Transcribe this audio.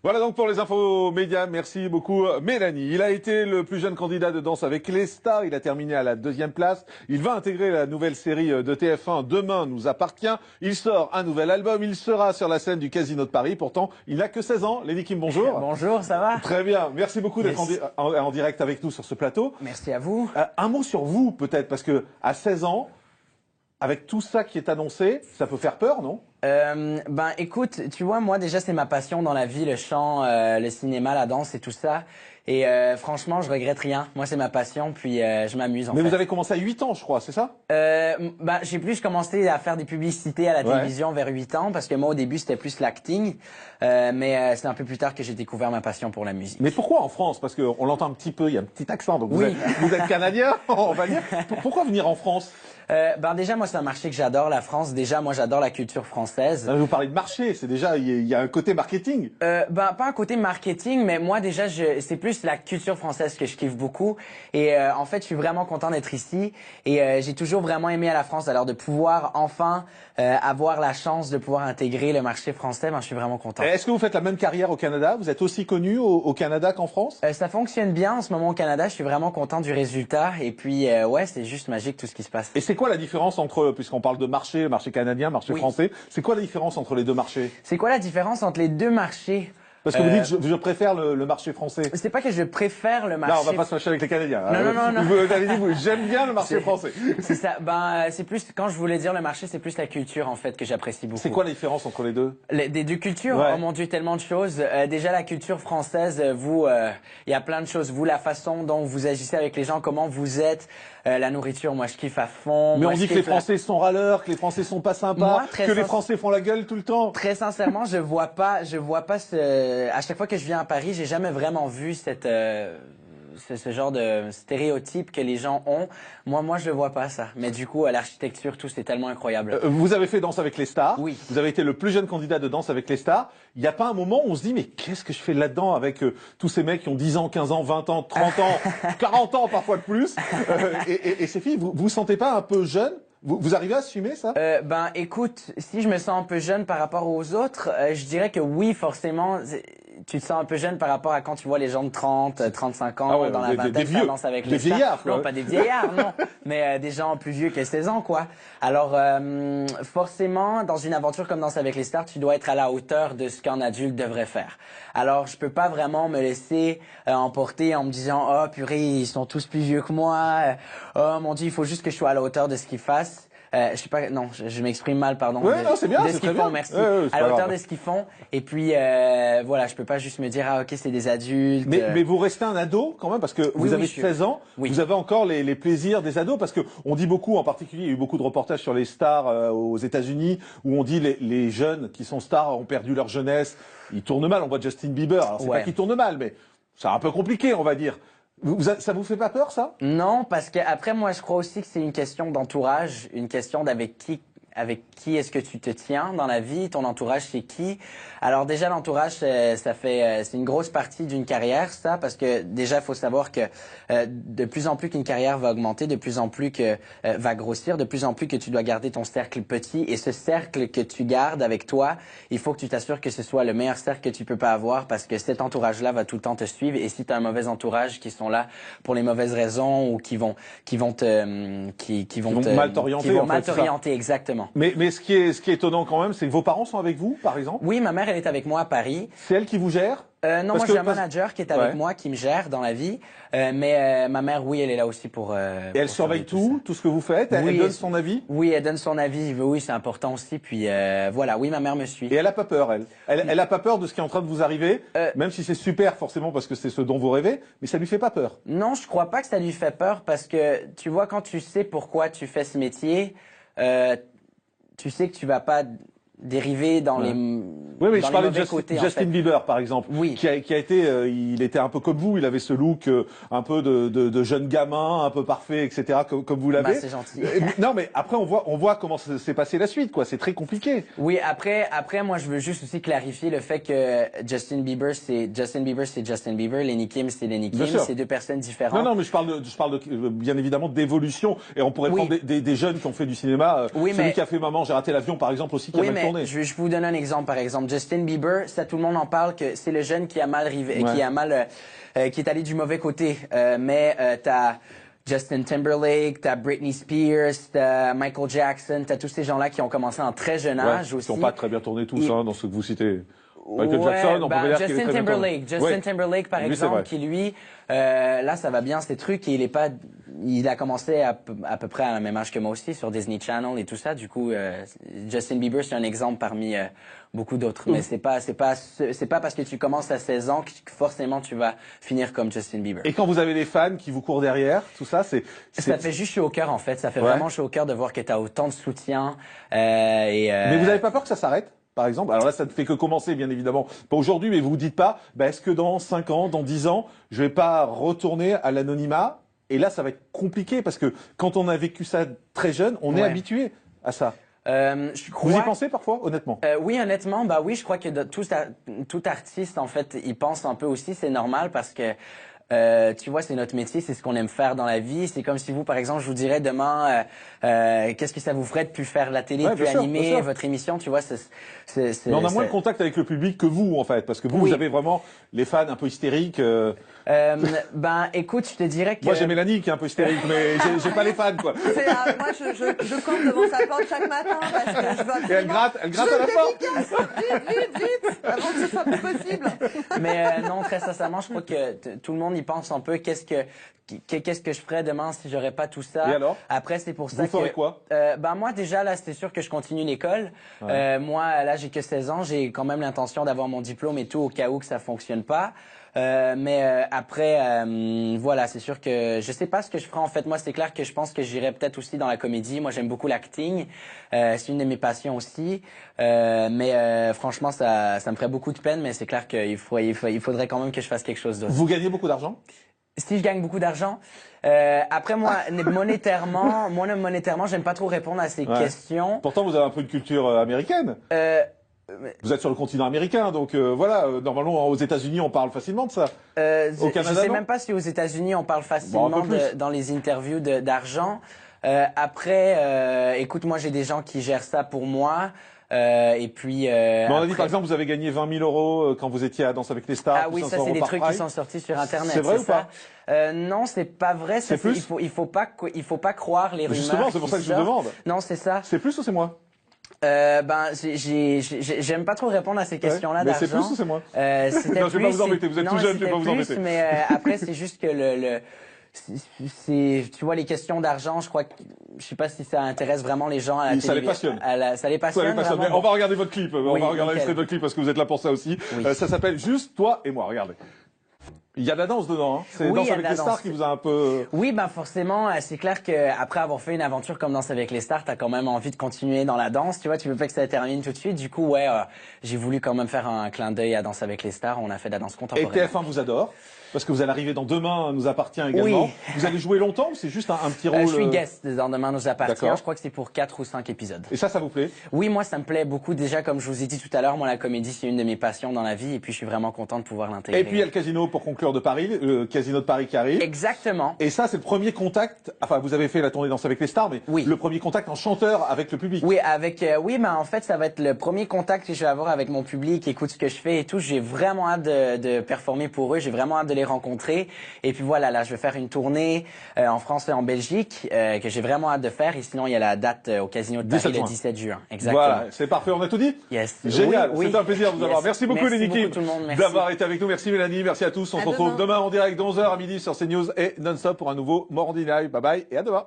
Voilà donc pour les infos médias. Merci beaucoup Mélanie. Il a été le plus jeune candidat de Danse avec les stars. Il a terminé à la 2e place. Il va intégrer la nouvelle série de TF1 Demain nous appartient. Il sort un nouvel album. Il sera sur la scène du Casino de Paris. Pourtant, il n'a que 16 ans. Lenny Kim, bonjour. Bonjour, ça va? Très bien. Merci beaucoup d'être en direct avec nous sur ce plateau. Merci à vous. Un mot sur vous peut-être, parce que à 16 ans, avec tout ça qui est annoncé, ça peut faire peur, non? Ben écoute, tu vois, moi déjà c'est ma passion dans la vie, le chant, le cinéma, la danse et tout ça. Et franchement, je regrette rien. Moi c'est ma passion, puis je m'amuse en fait. Mais vous avez commencé à 8 ans, je crois, c'est ça? Ben j'ai plus commencé à faire des publicités à la télévision vers 8 ans, parce que moi au début c'était plus l'acting, mais c'est un peu plus tard que j'ai découvert ma passion pour la musique. Mais pourquoi en France? Parce qu'on l'entend un petit peu, il y a un petit accent, donc vous êtes canadien, on va dire. Pourquoi venir en France? Ben déjà moi c'est un marché que j'adore, la France. Déjà moi j'adore la culture française. Vous parlez de marché, c'est déjà il y a un côté marketing. Ben pas un côté marketing, mais moi déjà c'est plus la culture française que je kiffe beaucoup. Et en fait je suis vraiment content d'être ici. Et j'ai toujours vraiment aimé à la France. Alors de pouvoir enfin avoir la chance de pouvoir intégrer le marché français, ben je suis vraiment content. Est-ce que vous faites la même carrière au Canada? Vous êtes aussi connu au Canada qu'en France? Ça fonctionne bien en ce moment au Canada. Je suis vraiment content du résultat. Et puis ouais, c'est juste magique tout ce qui se passe. Et c'est quoi la différence entre, puisqu'on parle de marché canadien, marché français, c'est quoi la différence entre les deux marchés? C'est quoi la différence entre les deux marchés? Parce que vous dites, je préfère le marché français. C'est pas que je préfère le marché. Non, on va pas se fâcher avec les Canadiens. Non. Vous avez dit, j'aime bien le marché français. C'est ça. Ben, c'est plus, quand je voulais dire le marché, c'est plus la culture, en fait, que j'apprécie beaucoup. C'est quoi la différence entre les deux? Des deux cultures? Oh mon Dieu, tellement de choses. Déjà, la culture française, vous, il y a plein de choses. Vous, la façon dont vous agissez avec les gens, comment vous êtes, la nourriture, moi, je kiffe à fond. Mais moi, on dit que les Français sont râleurs, que les Français sont pas sympas, que les Français font la gueule tout le temps. Très sincèrement, je vois pas à chaque fois que je viens à Paris, j'ai jamais vraiment vu ce genre de stéréotype que les gens ont. Moi, je le vois pas, ça. Mais du coup, l'architecture, tout, c'est tellement incroyable. Vous avez fait Danse avec les stars. Oui. Vous avez été le plus jeune candidat de Danse avec les stars. Il n'y a pas un moment où on se dit, mais qu'est-ce que je fais là-dedans avec tous ces mecs qui ont 10 ans, 15 ans, 20 ans, 30 ans, 40 ans, parfois de plus. Et ces filles, vous sentez pas un peu jeune? Vous arrivez à assumer ça? Ben, écoute, si je me sens un peu jeune par rapport aux autres, je dirais que oui, forcément. Tu te sens un peu jeune par rapport à quand tu vois les gens de 30, 35 ans dans la vingtaine, ça danse avec les vieillards, stars. Non, pas des vieillards, non. Mais des gens plus vieux que 16 ans, quoi. Alors, forcément, dans une aventure comme Danse avec les stars, tu dois être à la hauteur de ce qu'un adulte devrait faire. Alors, je peux pas vraiment me laisser emporter en me disant, oh purée, ils sont tous plus vieux que moi. Oh mon Dieu, il faut juste que je sois à la hauteur de ce qu'ils fassent. Je sais pas, non, je m'exprime mal, pardon. Ouais, non, c'est bien, de ce qu'ils font, merci. À la hauteur de ce qu'ils font. Et puis, voilà, je peux pas juste me dire, ah, ok, c'est des adultes. Mais vous restez un ado, quand même, parce que vous avez 16 ans. Vous avez encore les plaisirs des ados, parce que on dit beaucoup, en particulier, il y a eu beaucoup de reportages sur les stars aux États-Unis, où on dit les jeunes qui sont stars ont perdu leur jeunesse. Ils tournent mal. On voit Justin Bieber. Alors, c'est pas qu'ils tournent mal, mais c'est un peu compliqué, on va dire. Ça vous fait pas peur, ça? Non, parce que après, moi, je crois aussi que c'est une question d'entourage, une question d'avec qui est-ce que tu te tiens dans la vie, ton entourage c'est qui. Alors déjà l'entourage c'est une grosse partie d'une carrière, ça, parce que déjà il faut savoir que de plus en plus qu'une carrière va augmenter, de plus en plus que va grossir, de plus en plus que tu dois garder ton cercle petit, et ce cercle que tu gardes avec toi, il faut que tu t'assures que ce soit le meilleur cercle que tu peux pas avoir, parce que cet entourage-là va tout le temps te suivre, et si tu as un mauvais entourage qui sont là pour les mauvaises raisons ou qui vont mal t'orienter, exactement. Mais ce qui est étonnant quand même, c'est que vos parents sont avec vous, par exemple? Oui, ma mère, elle est avec moi à Paris. C'est elle qui vous gère? Non, moi j'ai un manager qui est avec moi, qui me gère dans la vie. Mais ma mère, oui, elle est là aussi pour... Et elle surveille tout ce que vous faites? Elle donne son avis? Oui, elle donne son avis. Oui, c'est important aussi. Puis voilà, oui, ma mère me suit. Et elle a pas peur, elle a pas peur de ce qui est en train de vous arriver, même si c'est super forcément parce que c'est ce dont vous rêvez, mais ça lui fait pas peur? Non, je crois pas que ça lui fait peur, parce que tu vois, quand tu sais pourquoi tu fais ce métier, tu sais que tu vas pas dériver dans les mais je parlais de Justin Bieber, par exemple, qui a été, il était un peu comme vous, il avait ce look un peu de jeune gamin, un peu parfait, etc., comme vous l'avez. Bah, c'est gentil. Non, mais après on voit comment s'est passé la suite, quoi. C'est très compliqué. Oui, après, moi, je veux juste aussi clarifier le fait que Justin Bieber, c'est Justin Bieber, Lenny Kim, c'est Lenny Kim, c'est deux personnes différentes. Non, mais je parle de bien évidemment d'évolution, et on pourrait prendre des jeunes qui ont fait du cinéma. Celui qui a fait Maman, j'ai raté l'avion, par exemple, aussi, qui a mal tourné. retourner. Je vous donne un exemple, par exemple. Justin Bieber, ça tout le monde en parle que c'est le jeune qui a mal qui est allé du mauvais côté. Mais t'as Justin Timberlake, t'as Britney Spears, t'as Michael Jackson, t'as tous ces gens-là qui ont commencé en très jeune âge aussi. Qui n'ont pas très bien tourné tous, hein, dans ce que vous citez. Michael Jackson, on peut dire qu'il est très bien tourné. Justin Timberlake, par exemple, qui lui, là, ça va bien ces trucs et il a commencé à peu près à la même âge que moi aussi sur Disney Channel et tout ça. Du coup, Justin Bieber, c'est un exemple parmi beaucoup d'autres. Mais c'est pas parce que tu commences à 16 ans que forcément tu vas finir comme Justin Bieber. Et quand vous avez des fans qui vous courent derrière, tout ça, ça fait juste chaud au cœur en fait. Ça fait vraiment chaud au cœur de voir que tu as autant de soutien. Mais vous n'avez pas peur que ça s'arrête? Par exemple, alors là, ça ne fait que commencer, bien évidemment. Pas aujourd'hui, mais vous vous dites pas, est-ce que dans 5 ans, dans 10 ans, je vais pas retourner à l'anonymat? Et là, ça va être compliqué parce que quand on a vécu ça très jeune, on est habitué à ça. Vous y pensez parfois, honnêtement? Oui, honnêtement, oui, je crois que tout artiste, en fait, il pense un peu aussi, c'est normal parce que tu vois, c'est notre métier, c'est ce qu'on aime faire dans la vie. C'est comme si vous, par exemple, je vous dirais demain, qu'est-ce que ça vous ferait de plus faire la télé, de plus animer votre émission, tu vois. Mais on a moins de contact avec le public que vous, en fait, parce que vous avez vraiment les fans un peu hystériques. Écoute, je te dirais que... Moi, j'ai Mélanie qui est un peu hystérique, mais j'ai pas les fans, quoi. Moi, je campe devant sa porte chaque matin parce que je veux absolument... Et elle gratte à la porte. Vite, avant que ce soit plus possible. Mais non, très sincèrement, je crois que tout le monde y pense un peu. Qu'est-ce que je ferais demain si j'aurais pas tout ça? Et alors? Après, c'est pour ça Vous ferez quoi? Moi, déjà, là, c'est sûr que je continue l'école. Moi, là, j'ai que 16 ans. J'ai quand même l'intention d'avoir mon diplôme et tout au cas où que ça fonctionne pas. Après, voilà, c'est sûr que je sais pas ce que je ferai en fait. Moi, c'est clair que je pense que j'irai peut-être aussi dans la comédie. Moi, j'aime beaucoup l'acting. C'est une de mes passions aussi. Franchement, ça me ferait beaucoup de peine. Mais c'est clair qu'il faudrait quand même que je fasse quelque chose d'autre. Vous gagnez beaucoup d'argent? Si je gagne beaucoup d'argent, après moi monétairement, j'aime pas trop répondre à ces questions. Pourtant, vous avez un peu une culture américaine. Vous êtes sur le continent américain, donc voilà. Normalement, aux États-Unis, on parle facilement de ça. Au Canada, je sais même pas si aux États-Unis on parle facilement dans les interviews d'argent. Après, écoute, moi j'ai des gens qui gèrent ça pour moi. Et puis. Mais on a dit par exemple, vous avez gagné 20 000 euros quand vous étiez à Danse avec les stars. Ah oui, ça c'est des trucs qui sont sortis sur Internet. C'est vrai ou pas? Non, c'est pas vrai. C'est plus. Il faut pas croire les rumeurs. Justement, c'est pour ça que je vous demande. Non, c'est ça. C'est plus ou c'est moins? J'aime pas trop répondre à ces questions-là d'argent. Mais c'est plus ou c'est moins? Non, je vais pas vous embêter. Vous êtes tout jeune, je vais pas vous embêter. Mais après, c'est juste que tu vois, les questions d'argent, je crois que, je sais pas si ça intéresse vraiment les gens à la télé. Ça les passionne. Ça les passionne. Mais on va regarder votre clip. On va regarder l'extrait de votre clip parce que vous êtes là pour ça aussi. Ça s'appelle Juste toi et moi. Regardez. Il y a de la danse dedans, hein. C'est Danse avec les stars qui vous a un peu... Oui, forcément, c'est clair que après avoir fait une aventure comme Danse avec les stars, t'as quand même envie de continuer dans la danse, tu vois, tu veux pas que ça termine tout de suite. Du coup, j'ai voulu quand même faire un clin d'œil à Danse avec les stars. On a fait de la danse contemporaine. Et TF1 vous adore parce que vous allez arriver dans Demain nous appartient également. Oui. Vous allez jouer longtemps ou c'est juste un petit rôle? Je suis guest dans Demain nous appartient. Je crois que c'est pour 4 ou 5 épisodes. Et ça vous plaît? Oui, moi ça me plaît beaucoup. Déjà, comme je vous ai dit tout à l'heure, moi la comédie c'est une de mes passions dans la vie et puis je suis vraiment content de pouvoir l'intégrer. Et puis il y a le casino pour conclure de Paris, le casino de Paris qui arrive. Exactement. Et ça c'est le premier contact. Enfin, vous avez fait la tournée Danse avec les stars, mais le premier contact en chanteur avec le public. Oui, en fait ça va être le premier contact que je vais avoir avec mon public, qui écoute ce que je fais et tout. J'ai vraiment hâte de performer pour eux. J'ai vraiment hâte de les rencontrer. Et puis voilà, là, je vais faire une tournée en France et en Belgique que j'ai vraiment hâte de faire. Et sinon, il y a la date au Casino de Paris le 17 juin. Exactement. Voilà, c'est parfait. On a tout dit? Yes. Génial. C'était un plaisir de vous avoir. Merci beaucoup, les équipes, merci d'avoir été avec nous. Merci, Mélanie. Merci à tous. On se retrouve demain en direct de 11h à midi sur CNews et non-stop pour un nouveau Morning Live. Bye bye et à demain.